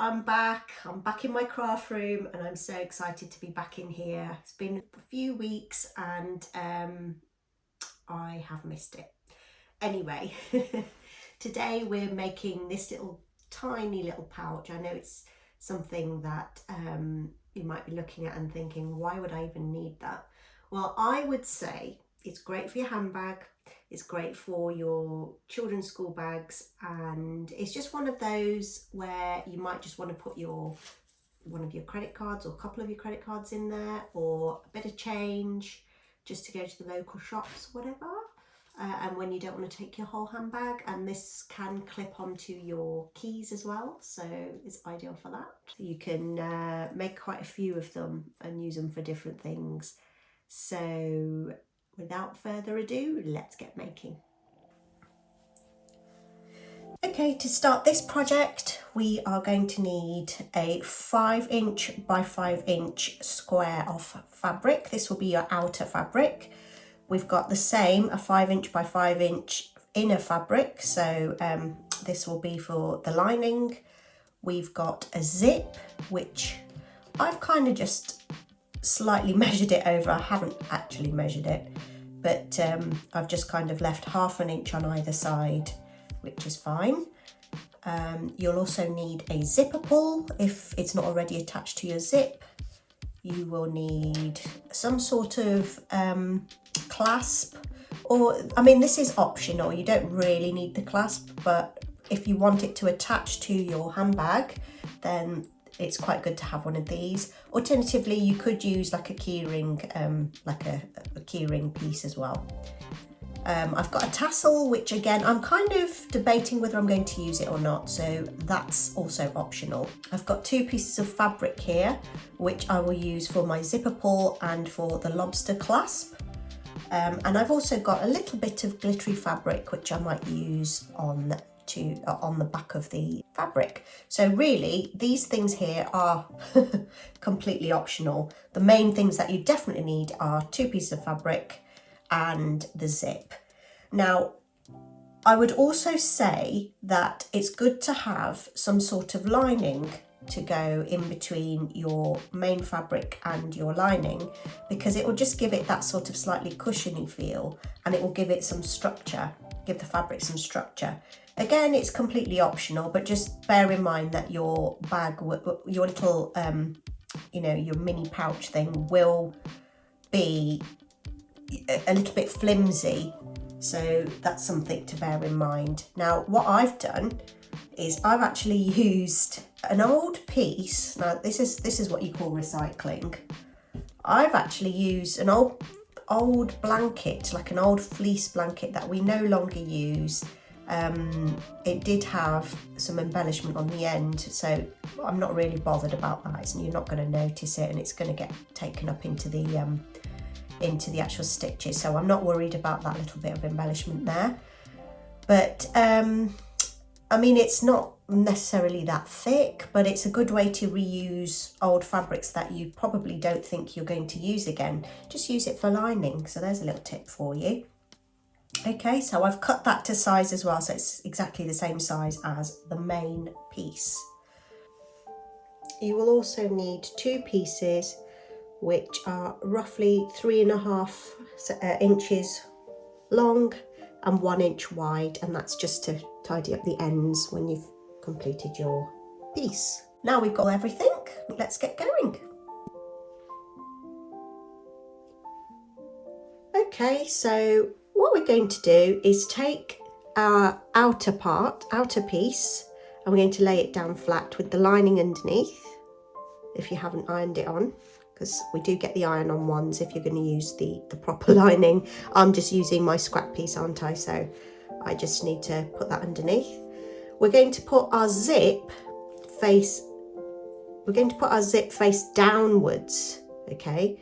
I'm back in my craft room and I'm so excited to be back in here. It's been a few weeks and I have missed it. Anyway, today we're making this tiny little pouch. I know it's something that you might be looking at and thinking, why would I even need that? Well, I would say it's great for your handbag. It's great for your children's school bags, and it's just one of those where you might just want to put one of your credit cards or a couple of your credit cards in there, or a bit of change just to go to the local shops, whatever. And when you don't want to take your whole handbag, and this can clip onto your keys as well, so it's ideal for that. You can make quite a few of them and use them for different things. So without further ado, let's get making. Okay, to start this project, we are going to need a 5" by 5" square of fabric. This will be your outer fabric. We've got the same, a 5" by 5" inner fabric, so this will be for the lining. We've got a zip, which I've kind of just slightly measured it over. I haven't actually measured it, but I've just kind of left 1/2 inch on either side, which is fine. You'll also need a zipper pull if it's not already attached to your zip. You will need some sort of clasp, or I mean, this is optional, you don't really need the clasp, but if you want it to attach to your handbag, then it's quite good to have one of these. Alternatively, you could use like a keyring, like a keyring piece as well. I've got a tassel, which again, I'm kind of debating whether I'm going to use it or not, so that's also optional. I've got 2 pieces of fabric here, which I will use for my zipper pull and for the lobster clasp. And I've also got a little bit of glittery fabric, which I might use on the back of the fabric. So really, these things here are completely optional. The main things that you definitely need are 2 pieces of fabric and the zip. Now, I would also say that it's good to have some sort of lining to go in between your main fabric and your lining, because it will just give it that sort of slightly cushiony feel, and it will give it some structure, give the fabric some structure. Again, it's completely optional, but just bear in mind that your bag, your little, you know, your mini pouch thing will be a little bit flimsy, so that's something to bear in mind. Now, what I've done is I've actually used an old piece. Now, this is what you call recycling. I've actually used an old blanket, like an old fleece blanket that we no longer use. It did have some embellishment on the end, so I'm not really bothered about that. You're not going to notice it, and it's going to get taken up into the actual stitches, so I'm not worried about that little bit of embellishment there. But I mean, it's not necessarily that thick, but it's a good way to reuse old fabrics that you probably don't think you're going to use again. Just use it for lining. So there's a little tip for you. Okay, so I've cut that to size as well, so it's exactly the same size as the main piece. You will also need 2 pieces which are roughly 3.5 inches long and 1 inch wide, and that's just to tidy up the ends when you've completed your piece. Now we've got everything, let's get going. Okay, so what we're going to do is take our outer piece, and we're going to lay it down flat with the lining underneath, if you haven't ironed it on, because we do get the iron-on ones if you're going to use the proper lining. I'm just using my scrap piece, aren't I? So I just need to put that underneath. We're going to put our zip face downwards, okay?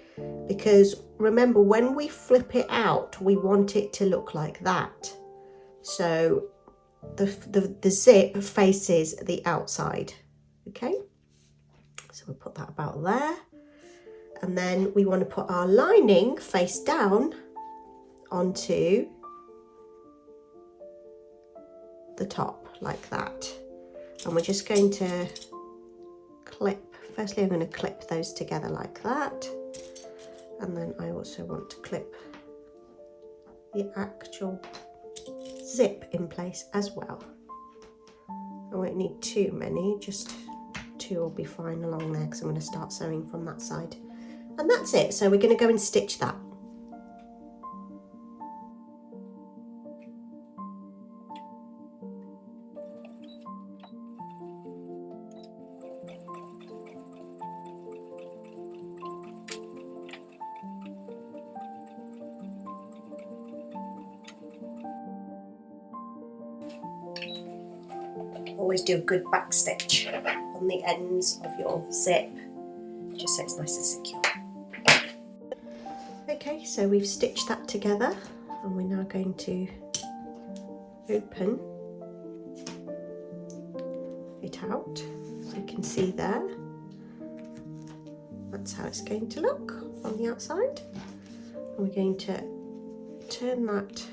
Because remember, when we flip it out, we want it to look like that. So the zip faces the outside, okay? So we'll put that about there. And then we want to put our lining face down onto the top like that. And we're just going to clip. Firstly, I'm going to clip those together like that. And then I also want to clip the actual zip in place as well. I won't need too many, just 2 will be fine along there because I'm going to start sewing from that side. And that's it. So we're going to go and stitch that. Always do a good back stitch on the ends of your zip, just so it's nice and secure. Okay, so we've stitched that together and we're now going to open it out. So you can see there, that's how it's going to look on the outside. And we're going to turn that,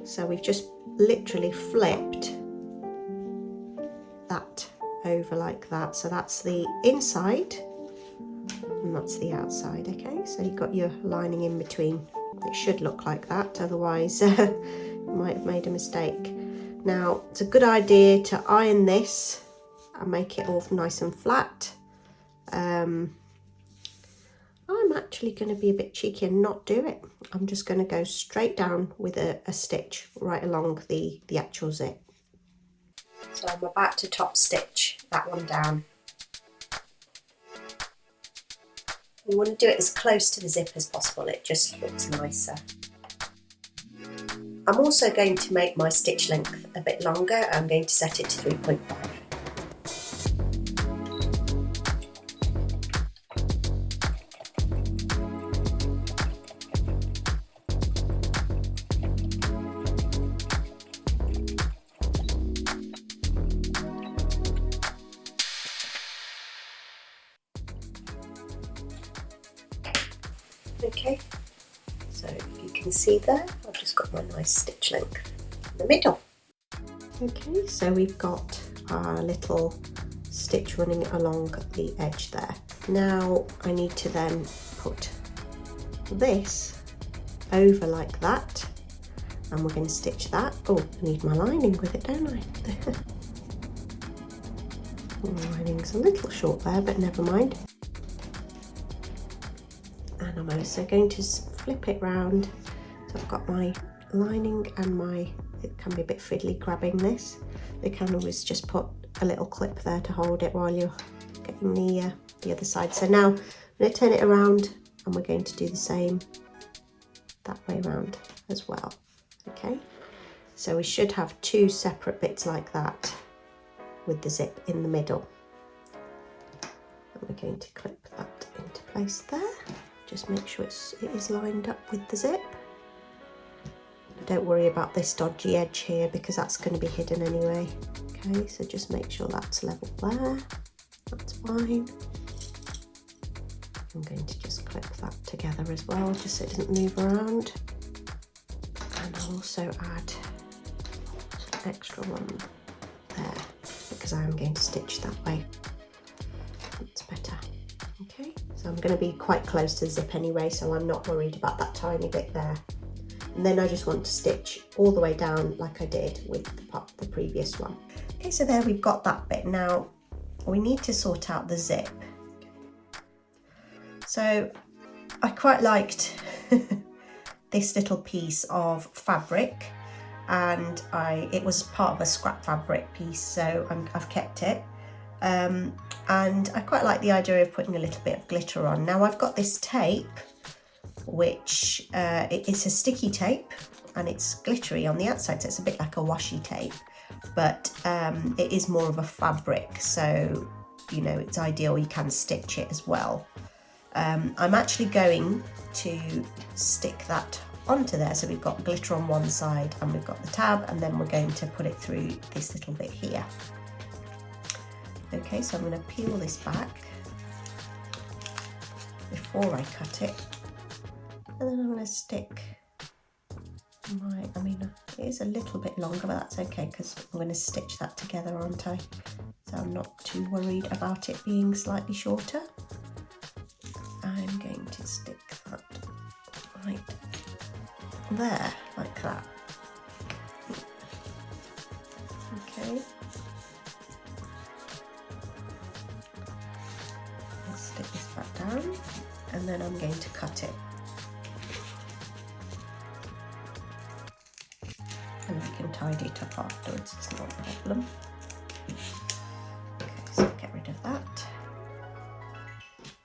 so we've just literally flipped that over like that. So that's the inside and that's the outside. Okay, so you've got your lining in between. It should look like that, otherwise you might have made a mistake. Now it's a good idea to iron this and make it all nice and flat. I'm actually going to be a bit cheeky and not do it. I'm just going to go straight down with a stitch right along the actual zip. So I'm about to top stitch that one down. You want to do it as close to the zip as possible, it just looks nicer. I'm also going to make my stitch length a bit longer. I'm going to set it to 3.5. Okay, so you can see there, I've just got my nice stitch length in the middle. Okay, so we've got our little stitch running along the edge there. Now I need to then put this over like that, and we're going to stitch that. Oh, I need my lining with it, don't I? The lining's a little short there, but never mind. And I'm also going to flip it round. So I've got my lining and it can be a bit fiddly grabbing this. You can always just put a little clip there to hold it while you're getting the other side. So now I'm going to turn it around and we're going to do the same that way around as well. Okay, so we should have 2 separate bits like that with the zip in the middle. And we're going to clip that into place there. Just make sure it is lined up with the zip. Don't worry about this dodgy edge here because that's going to be hidden anyway. Okay, so just make sure that's level there. That's fine. I'm going to just clip that together as well, just so it doesn't move around. And I'll also add some extra one there because I am going to stitch that way. That's better. Okay, so I'm going to be quite close to the zip anyway, so I'm not worried about that tiny bit there. And then I just want to stitch all the way down like I did with the previous one. Okay, so there we've got that bit. Now we need to sort out the zip. So I quite liked this little piece of fabric, and it was part of a scrap fabric piece, so I've kept it. And I quite like the idea of putting a little bit of glitter on. Now I've got this tape, which it's a sticky tape and it's glittery on the outside, so it's a bit like a washi tape, but it is more of a fabric, so you know it's ideal, you can stitch it as well. I'm actually going to stick that onto there, so we've got glitter on one side and we've got the tab, and then we're going to put it through this little bit here. Okay, so I'm going to peel this back before I cut it, and then I'm going to stick it is a little bit longer, but that's okay because I'm going to stitch that together, aren't I? so I'm not too worried about it being slightly shorter. I'm going to stick that right there, like that. Okay. I'll stick this back down, and then I'm going to cut it. And I can tidy it up afterwards, it's not a problem. Okay, so get rid of that.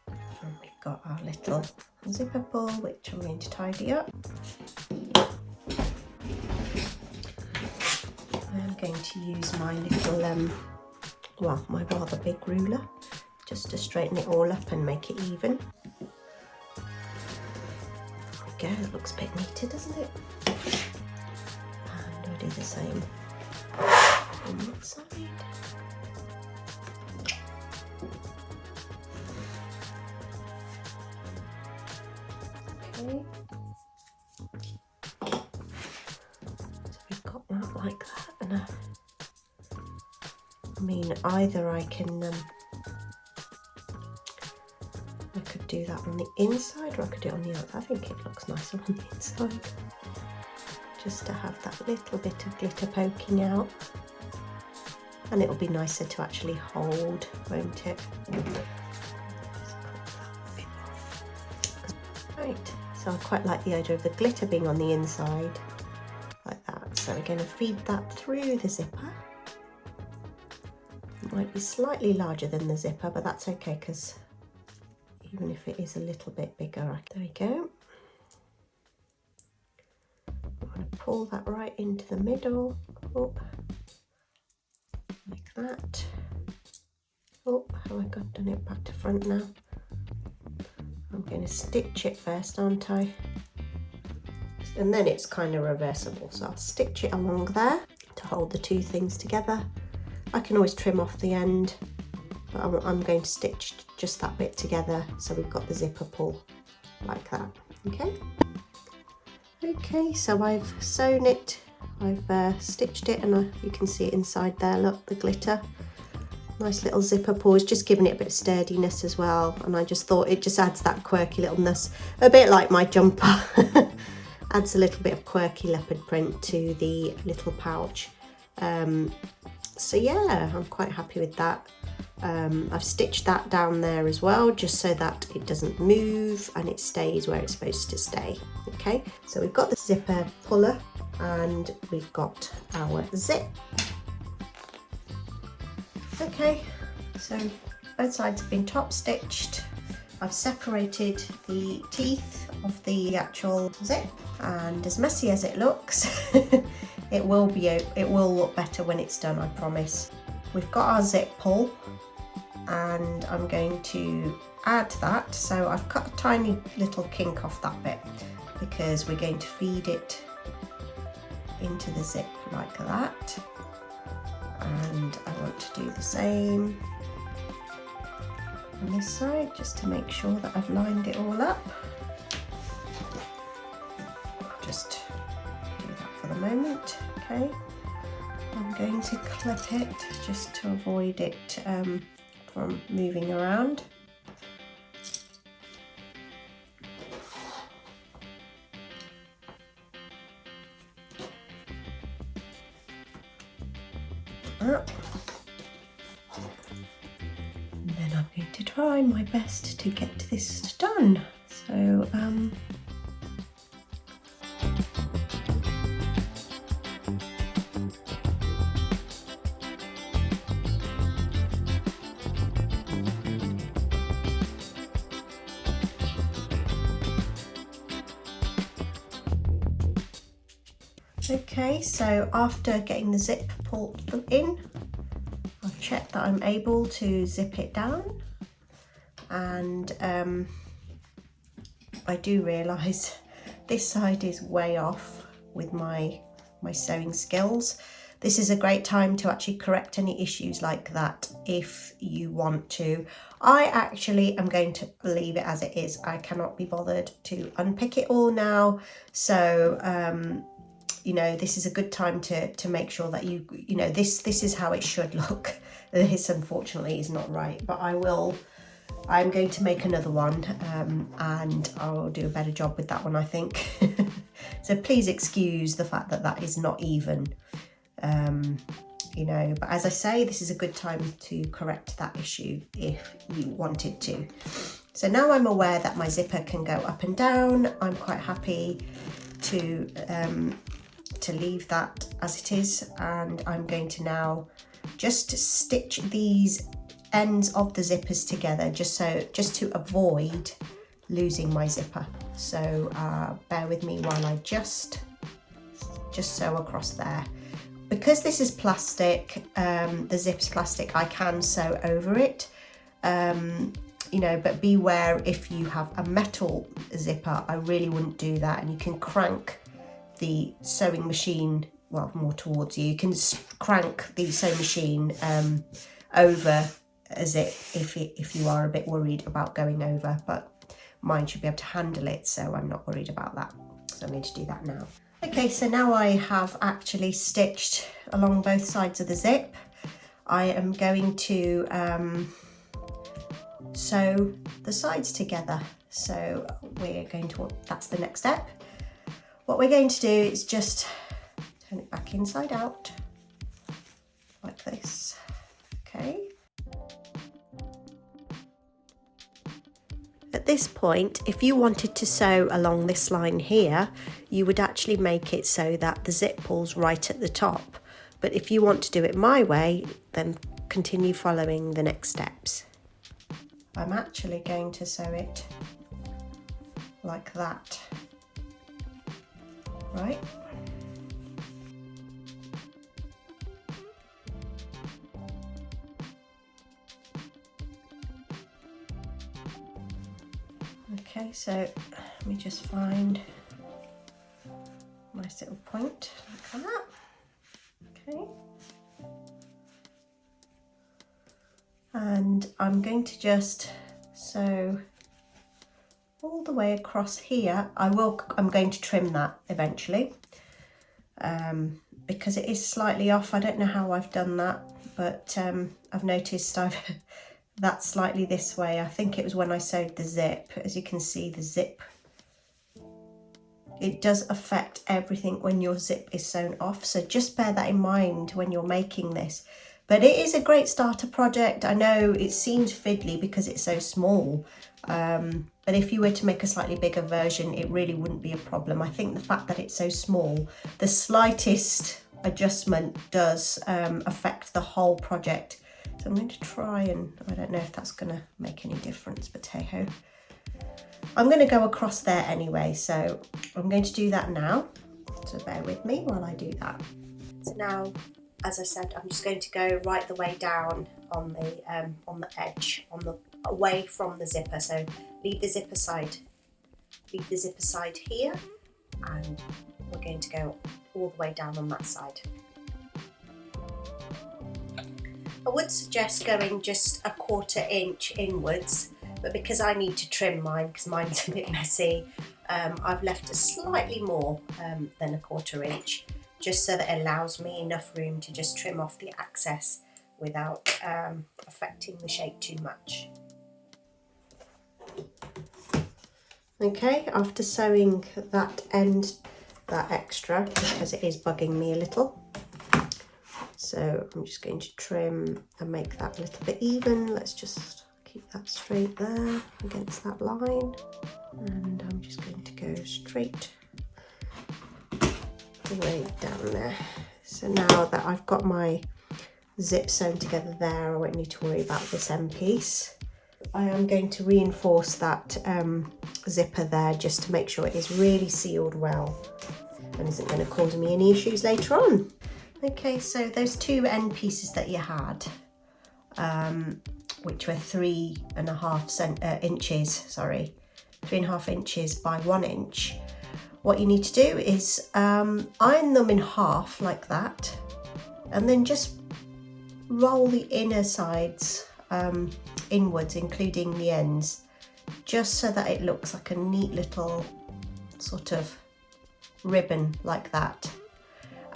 And we've got our little zipper pull, which I'm going to tidy up. I'm going to use my little, well, my rather big ruler, just to straighten it all up and make it even. There we go, it looks a bit neater, doesn't it? And I'll do the same on that side. Okay. So we've got that like that, and I mean, either I can I could do that on the inside, or I could do it on the outside. I think it looks nicer on the inside, just to have that little bit of glitter poking out, and it'll be nicer to actually hold, won't it? Right, so I quite like the idea of the glitter being on the inside, like that. So we're going to feed that through the zipper. It might be slightly larger than the zipper, but that's okay, because even if it is a little bit bigger, there we go. I'm going to pull that right into the middle, oh, like that. Oh, have I done it back to front now? I'm going to stitch it first, aren't I? And then it's kind of reversible, so I'll stitch it along there to hold the two things together. I can always trim off the end, but I'm going to stitch just that bit together, so we've got the zipper pull like that. Okay. Okay, so I've sewn it, I've stitched it, and you can see it inside there. Look, the glitter. Nice little zipper pull, is just giving it a bit of sturdiness as well, and I just thought it just adds that quirky littleness, a bit like my jumper. Adds a little bit of quirky leopard print to the little pouch. So yeah, I'm quite happy with that. I've stitched that down there as well, just so that it doesn't move and it stays where it's supposed to stay. Okay, so we've got the zipper puller and we've got our zip. Okay, so both sides have been top stitched. I've separated the teeth of the actual zip, and as messy as it looks, it will look better when it's done, I promise. We've got our zip pull, and I'm going to add that. So I've cut a tiny little kink off that bit because we're going to feed it into the zip like that. And I want to do the same on this side, just to make sure that I've lined it all up. I'll just do that for the moment. Okay, I'm going to clip it just to avoid it from moving around. And then I'm going to try my best to get this done. So okay, so after getting the zip pulled in, I've checked that I'm able to zip it down, and I do realise this side is way off with my sewing skills. This is a great time to actually correct any issues like that if you want to. I actually am going to leave it as it is. I cannot be bothered to unpick it all now, so you know, this is a good time to make sure that you know, this is how it should look. This unfortunately is not right, but I'm going to make another one, and I'll do a better job with that one, I think. So please excuse the fact that that is not even, you know, but as I say, this is a good time to correct that issue if you wanted to. So now I'm aware that my zipper can go up and down. I'm quite happy to leave that as it is, and I'm going to now just stitch these ends of the zippers together just to avoid losing my zipper. So bear with me while I just sew across there. Because this is plastic, the zip's plastic, I can sew over it, you know, but beware if you have a metal zipper, I really wouldn't do that. And you can crank the sewing machine, well, more towards you. You can crank the sewing machine over a zip if you are a bit worried about going over, but mine should be able to handle it, so I'm not worried about that. So I'm going to do that now. Okay, so now I have actually stitched along both sides of the zip. I am going to sew the sides together. So we're going to, that's the next step. What we're going to do is just turn it back inside out, like this, okay. At this point, if you wanted to sew along this line here, you would actually make it so that the zip pulls right at the top. But if you want to do it my way, then continue following the next steps. I'm actually going to sew it like that, right? Okay, so let me just find a nice little point like that. Okay. And I'm going to just sew all the way across here. I'm going to trim that eventually, because it is slightly off. I don't know how I've done that, but I've noticed that's slightly this way. I think it was when I sewed the zip. As you can see, the zip, it does affect everything when your zip is sewn off. So just bear that in mind when you're making this. But it is a great starter project. I know it seems fiddly because it's so small, but if you were to make a slightly bigger version, it really wouldn't be a problem. I think the fact that it's so small, the slightest adjustment does affect the whole project. So I'm going to try, and I don't know if that's going to make any difference, but hey ho. I'm going to go across there anyway, so I'm going to do that now. So bear with me while I do that. So now, as I said, I'm just going to go right the way down on the edge, away from the zipper. So leave the zipper side here, and we're going to go all the way down on that side. I would suggest going just 1/4 inch inwards, but because I need to trim mine, because mine's a bit messy, I've left a slightly more than 1/4 inch, just so that it allows me enough room to just trim off the excess without affecting the shape too much. Okay, after sewing that end, that extra, because it is bugging me a little, so I'm just going to trim and make that a little bit even. Let's just keep that straight there against that line, and I'm just going to go straight way down there. So now that I've got my zip sewn together there, I won't need to worry about this end piece. I am going to reinforce that zipper there just to make sure it is really sealed well and isn't going to cause me any issues later on. Okay, so those two end pieces that you had, which were 3.5 inches by 1 inch, what you need to do is iron them in half like that, and then just roll the inner sides inwards, including the ends, just so that it looks like a neat little sort of ribbon like that.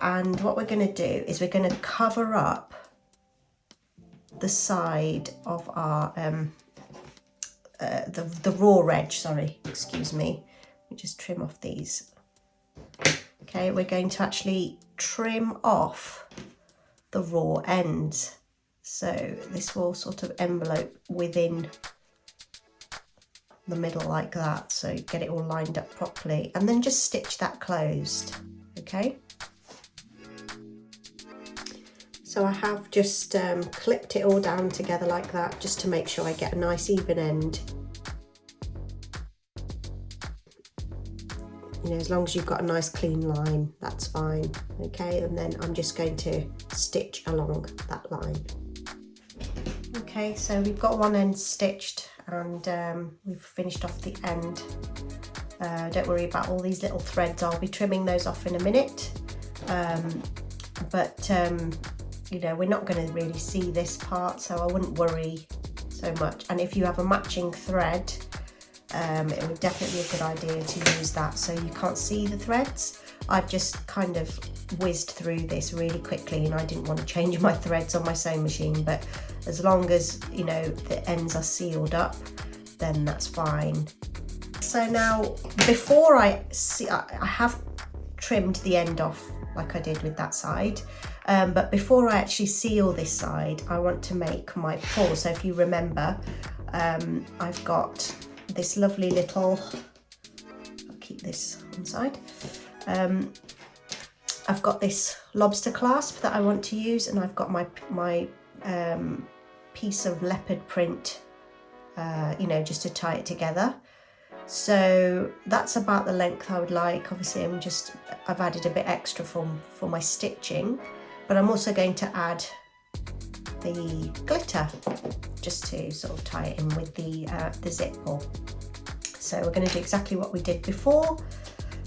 And what we're going to do is we're going to cover up the side of our the raw edge, sorry, excuse me. Let me just trim off these. Okay, we're going to actually trim off the raw ends, so this will sort of envelope within the middle like that, so get it all lined up properly, and then just stitch that closed. Okay, so I have just clipped it all down together like that, just to make sure I get a nice even end. You know, as long as you've got a nice clean line, that's fine. Okay, and then I'm just going to stitch along that line. Okay, so we've got one end stitched, and we've finished off the end. Don't worry about all these little threads, I'll be trimming those off in a minute. You know, we're not going to really see this part, so I wouldn't worry so much. And if you have a matching thread, it would definitely be a good idea to use that so you can't see the threads. I've just kind of whizzed through this really quickly, and I didn't want to change my threads on my sewing machine, but as long as, you know, the ends are sealed up, then that's fine. So now, before I have trimmed the end off like I did with that side, but before I actually seal this side, I want to make my pull. So if you remember, I've got this lovely little, I'll keep this on side, I've got this lobster clasp that I want to use, and I've got my piece of leopard print, you know, just to tie it together. So that's about the length I would like. Obviously I've added a bit extra for my stitching, but I'm also going to add the glitter just to sort of tie it in with the zip pull. So we're going to do exactly what we did before.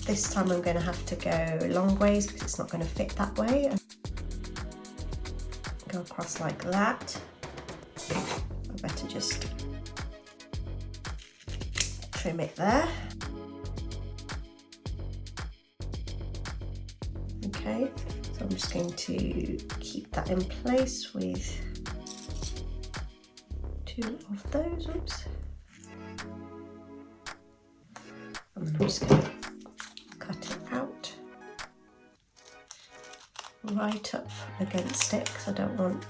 This time I'm going to have to go long ways because it's not going to fit that way. Go across like that. I better just trim it there. Okay, so I'm just going to keep that in place with two of those. Oops. And then I'm just going to cut it out right up against it, because I don't want,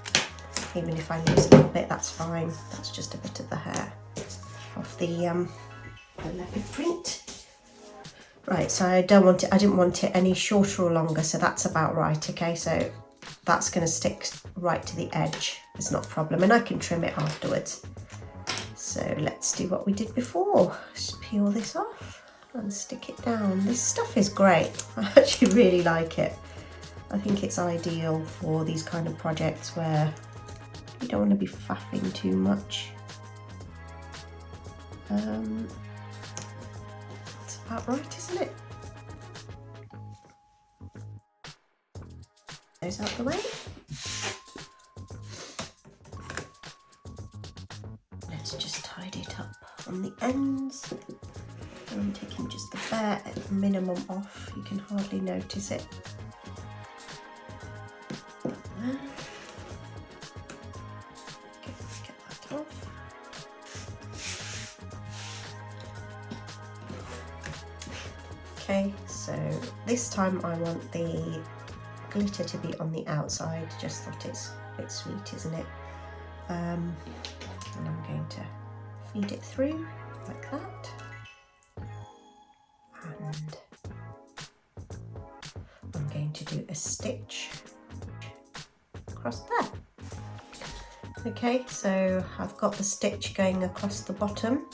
even if I lose a little bit, that's fine. That's just a bit of the hair of the leopard print. Right, so I didn't want it any shorter or longer, so that's about right. Okay, so that's going to stick right to the edge. It's not a problem, and I can trim it afterwards. So let's do what we did before. Just peel this off and stick it down. This stuff is great. I actually really like it. I think it's ideal for these kind of projects where you don't want to be faffing too much. That's about right, isn't it? Those out the way. Let's just tidy it up on the ends. I'm taking just the bare minimum off. You can hardly notice it. Get that off. Okay, so this time I want the glitter to be on the outside. Just thought it's a bit sweet, isn't it? And I'm going to feed it through like that. And I'm going to do a stitch across there. Okay, so I've got the stitch going across the bottom,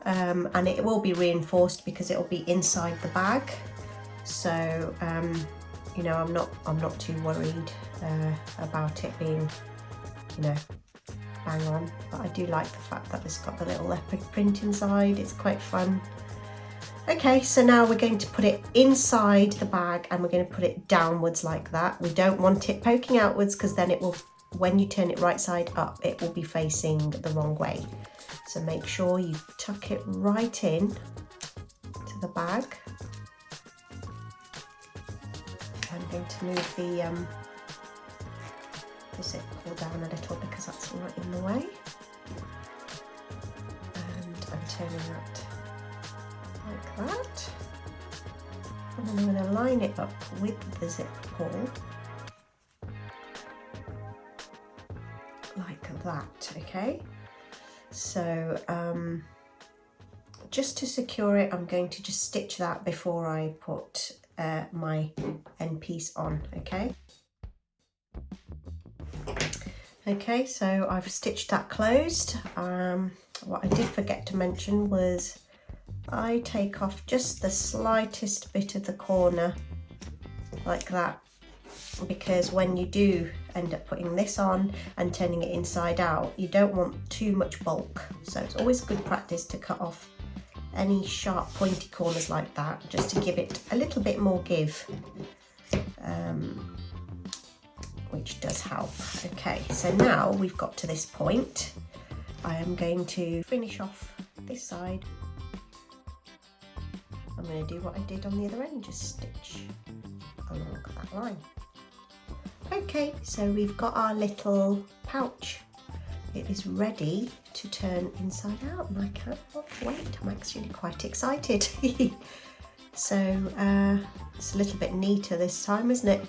and it will be reinforced because it will be inside the bag. So you know, I'm not too worried about it being, you know, bang on. But I do like the fact that it's got the little leopard print inside. It's quite fun. Okay, so now we're going to put it inside the bag, and we're going to put it downwards like that. We don't want it poking outwards, because then it will, when you turn it right side up, it will be facing the wrong way. So make sure you tuck it right in to the bag and I'm going to move the zip pull down a little because that's right in the way, and I'm turning that like that, and then I'm going to line it up with the zip pull like that. Okay, so just to secure it, I'm going to just stitch that before I put my end piece on. Okay, so I've stitched that closed. What I did forget to mention was I take off just the slightest bit of the corner like that, because when you do end up putting this on and turning it inside out, you don't want too much bulk. So it's always good practice to cut off any sharp pointy corners like that, just to give it a little bit more give, which does help. Okay, so now we've got to this point, I am going to finish off this side. I'm going to do what I did on the other end, just stitch along that line. Okay, so we've got our little pouch. It is ready to turn inside out, and I can't wait. I'm actually quite excited. So it's a little bit neater this time, isn't it?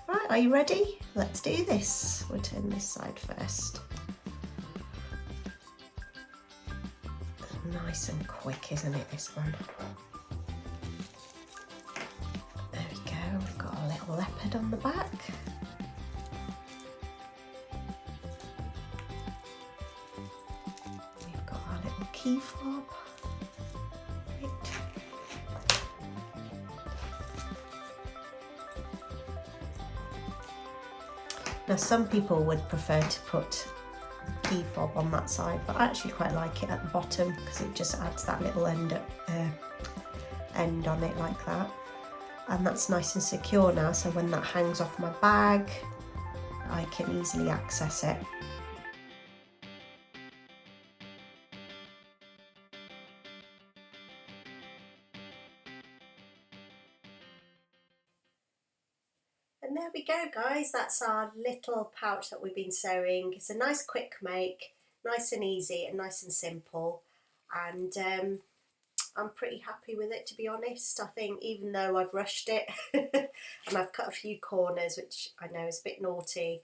Right, are you ready? Let's do this. We'll turn this side first. Nice and quick, isn't it, this one? There we go, we've got a little leopard on the back. We've got our little key fob. Right. Now some people would prefer to put key fob on that side, but I actually quite like it at the bottom because it just adds that little end on it like that, and that's nice and secure now, so when that hangs off my bag I can easily access it. And there we go, guys, that's our little pouch that we've been sewing. It's a nice quick make, nice and easy and nice and simple, and I'm pretty happy with it, to be honest. I think even though I've rushed it and I've cut a few corners, which I know is a bit naughty,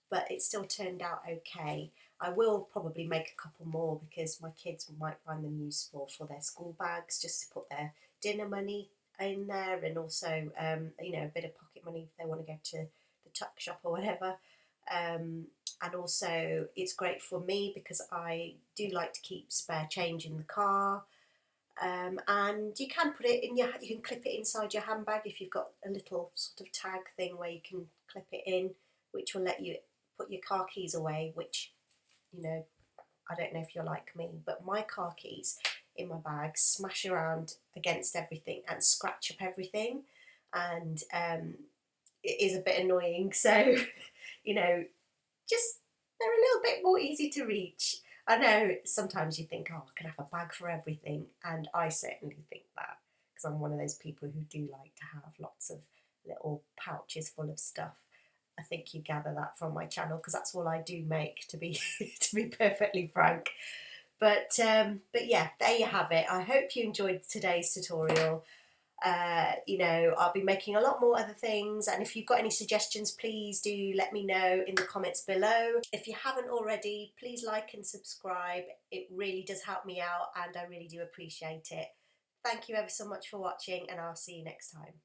but it still turned out okay. I will probably make a couple more because my kids might find them useful for their school bags, just to put their dinner money in there, and also you know, a bit of pocket money if they want to go to the tuck shop or whatever. And also it's great for me because I do like to keep spare change in the car. And you can put it in you can clip it inside your handbag if you've got a little sort of tag thing where you can clip it in, which will let you put your car keys away, which, you know, I don't know if you're like me, but my car keys in my bag smash around against everything and scratch up everything, and it is a bit annoying. So, you know, just they're a little bit more easy to reach. I know sometimes you think, oh, I can have a bag for everything, and I certainly think that because I'm one of those people who do like to have lots of little pouches full of stuff. I think you gather that from my channel because that's all I do make, to be to be perfectly frank. But yeah, there you have it. I hope you enjoyed today's tutorial. You know, I'll be making a lot more other things, and if you've got any suggestions, please do let me know in the comments below. If you haven't already, please like and subscribe. It really does help me out and I really do appreciate it. Thank you ever so much for watching, and I'll see you next time.